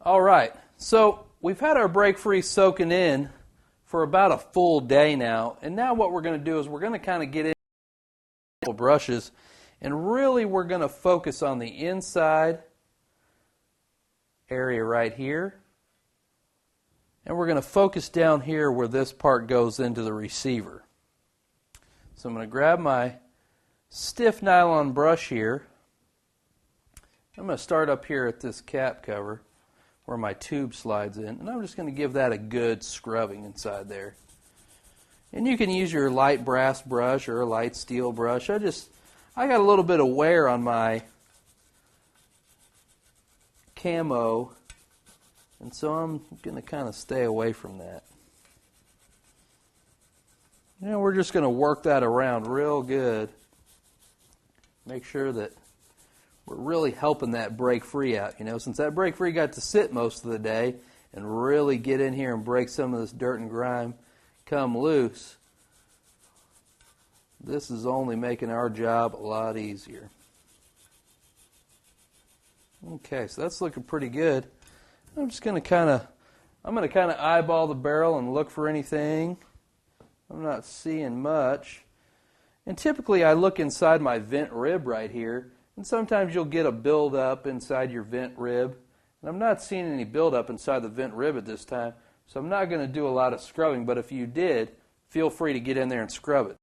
All right, so we've had our brake free soaking in for about a full day now, and now what we're going to do is we're going to kind of get in brushes, and really we're going to focus on the inside area right here, and we're going to focus down here where this part goes into the receiver. So I'm going to grab my stiff nylon brush here. I'm going to start up here at this cap cover where my tube slides in, and I'm just going to give that a good scrubbing inside there. And you can use your light brass brush or a light steel brush. I got a little bit of wear on my camo, and so I'm going to kind of stay away from that. And we're just going to work that around real good. Make sure that we're really helping that brake free out. Since that brake free got to sit most of the day and really get in here and break some of this dirt and grime come loose, this is only making our job a lot easier. Okay, so that's looking pretty good. I'm just going to kind of eyeball the barrel and look for anything. I'm not seeing much. And typically I look inside my vent rib right here, and sometimes you'll get a buildup inside your vent rib. And I'm not seeing any buildup inside the vent rib at this time, so I'm not going to do a lot of scrubbing, but if you did, feel free to get in there and scrub it.